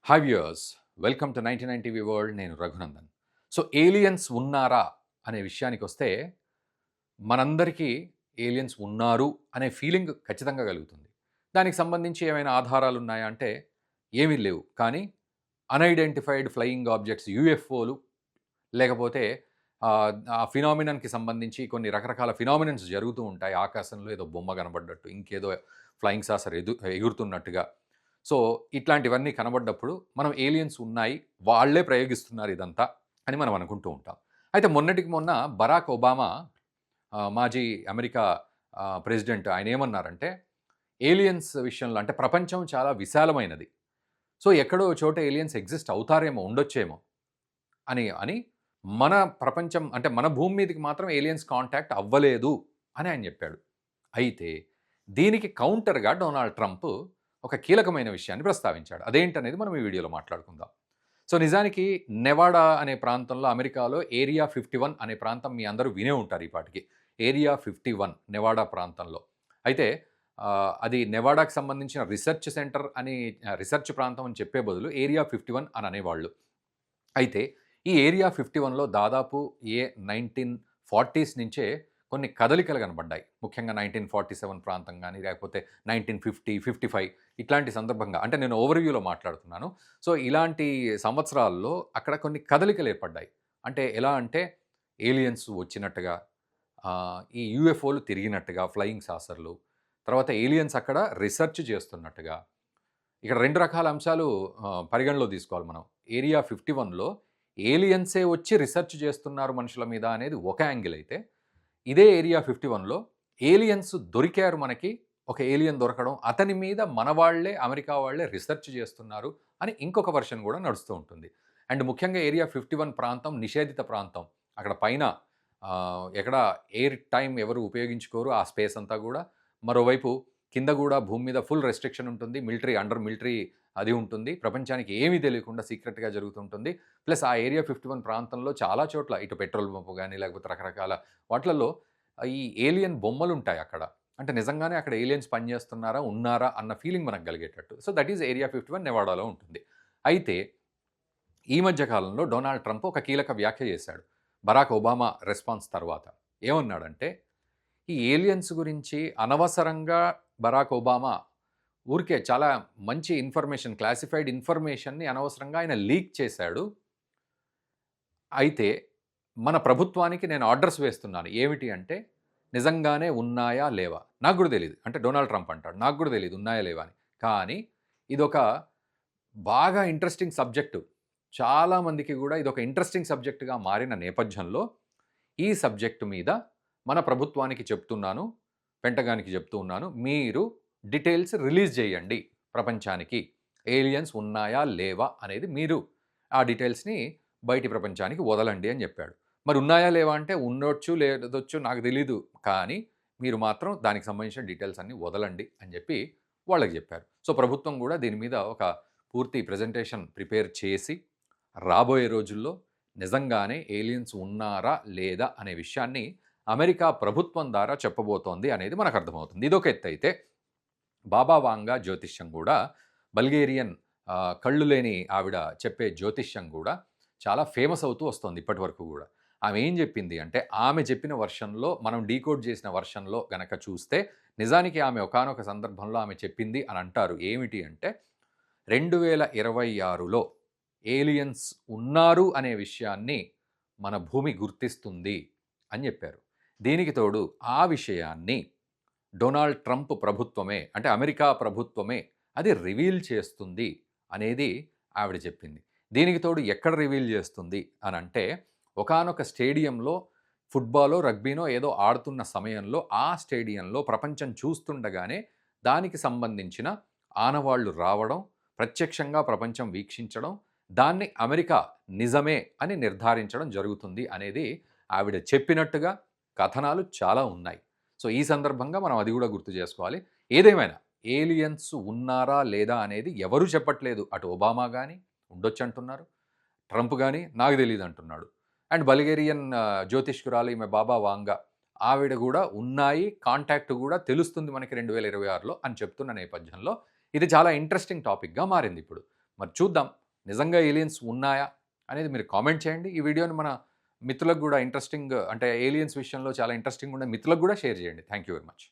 Hi viewers, welcome to 99 TV world. నేను Raghunandan. So aliens ఉన్నారా అనే విషయానికి వస్తే మనందరికీ ఏలియన్స్ ఉన్నారు అనే ఫీలింగ్ ఖచ్చితంగా కలుగుతుంది. దానికి సంబంధించి ఏమైనా ఆధారాలు ఉన్నాయా అంటే ఏమీ లేవు. కానీ అన్ఐడెంటిఫైడ్ ఫ్లయింగ్ ఆబ్జెక్ట్స్ యూఎఫ్ఓలు లేకపోతే ఆ ఫినామినన్‌కి సంబంధించి కొన్ని రకరకాల ఫినామినన్స్ జరుగుతూ ఉంటాయి. ఆకాశంలో ఏదో బొమ్మ కనబడ్డట్టు, ఇంకేదో ఫ్లయింగ్ సాసర్ ఎగురుతున్నట్టుగా. సో, ఇట్లాంటివన్నీ కనబడ్డప్పుడు మనం ఏలియన్స్ ఉన్నాయి, వాళ్ళే ప్రయోగిస్తున్నారు ఇదంతా అని మనం అనుకుంటూ ఉంటాం. అయితే మొన్నటికి మొన్న బరాక్ ఒబామా మాజీ అమెరికా ప్రెసిడెంట్ ఆయనేమన్నారంటే, ఏలియన్స్ విషయంలో అంటే ప్రపంచం చాలా విశాలమైనది. సో, ఎక్కడో ఓ చోట ఏలియన్స్ ఎగ్జిస్ట్ అవుతారేమో, ఉండొచ్చేమో అని అని మన ప్రపంచం అంటే మన భూమి మీదకి మాత్రం ఏలియన్స్ కాంటాక్ట్ అవ్వలేదు అని ఆయన చెప్పాడు. అయితే దీనికి కౌంటర్‌గా డొనాల్డ్ ట్రంప్ ఒక కీలకమైన విషయాన్ని ప్రస్తావించాడు. అదేంటనేది మనం ఈ వీడియోలో మాట్లాడుకుందాం. సో, నిజానికి నెవాడా అనే ప్రాంతంలో అమెరికాలో ఏరియా 51 అనే ప్రాంతం మీ అందరూ వినే ఉంటారు ఈ పాటికి. ఏరియా 51 నెవాడా ప్రాంతంలో. అయితే అది నెవాడాకి సంబంధించిన రిసెర్చ్ సెంటర్ అని రిసెర్చ్ ప్రాంతం అని చెప్పే బదులు ఏరియా 51 అని అనేవాళ్ళు. అయితే ఈ ఏరియా 51లో దాదాపు 1940స్ నుంచే కొన్ని కదలికలు కనబడ్డాయి. ముఖ్యంగా 1947 ప్రాంతం గాని, లేకపోతే 1950, 55 ఇట్లాంటి సందర్భంగా అంటే నేను ఓవర్‌వ్యూలో మాట్లాడుతున్నాను. సో, ఇలాంటి సంవత్సరాల్లో అక్కడ కొన్ని కదలికలు ఏర్పడ్డాయి. అంటే ఎలా అంటే ఏలియన్స్ వచ్చినట్టుగా, ఈ యూఎఫ్ఓలు తిరిగినట్టుగా ఫ్లయింగ్ సాసర్‌లు, తర్వాత ఏలియన్స్ అక్కడ రిసర్చ్ చేస్తున్నట్టుగా. ఇక్కడ 2 రకాల అంశాలు పరిగణలో తీసుకోవాలి మనం. ఏరియా 51లో ఏలియన్సే వచ్చి రిసర్చ్ చేస్తున్నారు మనుషుల మీద అనేది ఒక యాంగిల్ అయితే, ఇదే ఏరియా 51లో ఏలియన్స్ దొరికారు మనకి. ఒక ఏలియన్ దొరకడం, అతని మీద మన వాళ్ళే, అమెరికా వాళ్ళే రిసర్చ్ చేస్తున్నారు అని ఇంకొక వెర్షన్ కూడా నడుస్తూ ఉంటుంది. అండ్ ముఖ్యంగా ఏరియా 51 ప్రాంతం నిషేధిత ప్రాంతం. అక్కడ పైన ఎక్కడ ఎయిర్ టైమ్ ఎవరు ఉపయోగించుకోరు ఆ స్పేస్ అంతా కూడా. మరోవైపు కింద కూడా భూమి మీద ఫుల్ రెస్ట్రిక్షన్ ఉంటుంది. అండర్ మిలిటరీ అది ఉంటుంది. ప్రపంచానికి ఏమీ తెలియకుండా సీక్రెట్‌గా జరుగుతుంటుంది. ప్లస్ ఆ ఏరియా 51 ప్రాంతంలో చాలా చోట్ల ఇటు పెట్రోల్ పంప్ గాని, లేకపోతే రకరకాల వాట్లల్లో ఈ ఏలియన్ బొమ్మలుంటాయి అక్కడ. అంటే నిజంగానే అక్కడ ఏలియన్స్ పనిచేస్తున్నారా? ఉన్నారా? అన్న ఫీలింగ్ మనకు కలిగేటట్టు. సో, దట్ ఈస్ ఏరియా 51 నెవాడాలో ఉంటుంది. అయితే ఈ మధ్య కాలంలో డొనాల్డ్ ట్రంప్ ఒక కీలక వ్యాఖ్య చేశాడు. బరాక్ ఒబామా రెస్పాన్స్ తర్వాత. ఏమన్నాడంటే, ఈ ఏలియన్స్ గురించి అనవసరంగా బరాక్ ఒబామా ఊరికే చాలా మంచి ఇన్ఫర్మేషన్, క్లాసిఫైడ్ ఇన్ఫర్మేషన్‌ని అనవసరంగా ఆయన లీక్ చేశాడు. అయితే మన ప్రభుత్వానికి నేను ఆర్డర్స్ వేస్తున్నాను. ఏమిటి అంటే, నిజంగానే ఉన్నాయా? లేవా? నాకు గూడా తెలీదు. అంటే డొనాల్డ్ ట్రంప్ అంటాడు. నాకు గూడా తెలీదు ఉన్నాయా? లేవా? అని. కానీ ఇదొక బాగా ఇంట్రెస్టింగ్ సబ్జెక్టు. చాలా మందికి గూడా ఇదొక ఇంట్రెస్టింగ్ సబ్జెక్ట్‌గా మారిన నేపథ్యంలో, ఈ సబ్జెక్ట్ మీద మన ప్రభుత్వానికి చెప్తున్నాను, పెంటగాన్‌కి చెప్తూ ఉన్నాను. మీరు డీటెయిల్స్ రిలీజ్ చేయండి ప్రపంచానికి. ఏలియన్స్ ఉన్నాయా? లేవా? అనేది మీరు ఆ డీటెయిల్స్‌ని బయటి ప్రపంచానికి వదలండి అని చెప్పాడు. మరి ఉన్నాయా? లేవా? అంటే ఉండొచ్చు, లేదొచ్చు నాకు తెలీదు. కానీ మీరు మాత్రం దానికి సంబంధించిన డీటెయిల్స్ అన్నీ వదలండి అని చెప్పి వాళ్ళకి చెప్పారు. సో, ప్రభుత్వం కూడా దీని మీద ఒక పూర్తి ప్రెజెంటేషన్ ప్రిపేర్ చేసి, రాబోయే రోజుల్లో నిజంగానే ఏలియన్స్ ఉన్నారా? లేదా? అనే విషయాన్ని అమెరికా ప్రభుత్వం ద్వారా చెప్పబోతోంది అనేది మనకు అర్థమవుతుంది. ఇదొక ఎత్తైతే, బాబా వాంగా జ్యోతిష్యం కూడా బల్గేరియన్ కళ్ళు లేని ఆవిడ చెప్పే జ్యోతిష్యం కూడా చాలా ఫేమస్ అవుతూ వస్తోంది ఇప్పటివరకు గూడా. ఆమె ఏం జెప్పింది అంటే, ఆమె చెప్పిన వెర్షన్‌లో మనం డీకోడ్ చేసిన వెర్షన్‌లో గనక చూస్తే, నిజానికి ఆమె ఒకానొక సందర్భంలో ఆమె చెప్పింది అని అంటారు. ఏమిటి అంటే, 2026లో ఏలియన్స్ ఉన్నారు అనే విషయాన్ని మన భూమి గుర్తిస్తుంది అని జెప్పారు. దీనికి తోడు ఆ విషయాన్ని డొనాల్డ్ ట్రంప్ ప్రభుత్వమే అంటే అమెరికా ప్రభుత్వమే అది రివీల్ చేస్తుంది అనేది ఆవిడ చెప్పింది. దీనికి తోడు ఎక్కడ రివీల్ చేస్తుంది అనంటే, ఒకానొక స్టేడియంలో ఫుట్బాలో, రగ్బీనో ఏదో ఆడుతున్న సమయంలో ఆ స్టేడియంలో ప్రపంచం చూస్తుండగానే దానికి సంబంధించిన ఆనవాళ్లు రావడం, ప్రత్యక్షంగా ప్రపంచం వీక్షించడం, దాన్ని అమెరికా నిజమే అని నిర్ధారించడం జరుగుతుంది అనేది ఆవిడ చెప్పినట్టుగా కథనాలు చాలా ఉన్నాయి. సో, ఈ సందర్భంగా మనం అది కూడా గుర్తు చేసుకోవాలి. ఏదేమైనా ఏలియన్స్ ఉన్నారా? లేదా? అనేది ఎవరు చెప్పట్లేదు. అటు ఒబామా గాని ఉండొచ్చంటున్నారు. ట్రంప్ గాని నాకు తెలీదంటున్నాడు. అండ్ బల్గేరియన్ జ్యోతిష్కురాలు ఈమె బాబా వాంగా ఆవిడ గూడా ఉన్నాయి. కాంటాక్ట్ గూడా తెలుస్తుంది మనకి 2026లో అని చెప్తున్న నేపథ్యంలో ఇది చాలా ఇంట్రెస్టింగ్ టాపిక్‌గా మారిందిప్పుడు. మరి చూద్దాం నిజంగా ఏలియన్స్ ఉన్నాయా అనేది మీరు కామెంట్ చేయండి. ఈ వీడియోని మన మిత్రులకు కూడా ఇంట్రెస్టింగ్ అంటే ఏలియన్స్ విషయంలో చాలా ఇంట్రెస్టింగ్ ఉండే మిత్రులకు కూడా షేర్ చేయండి. Thank you very much.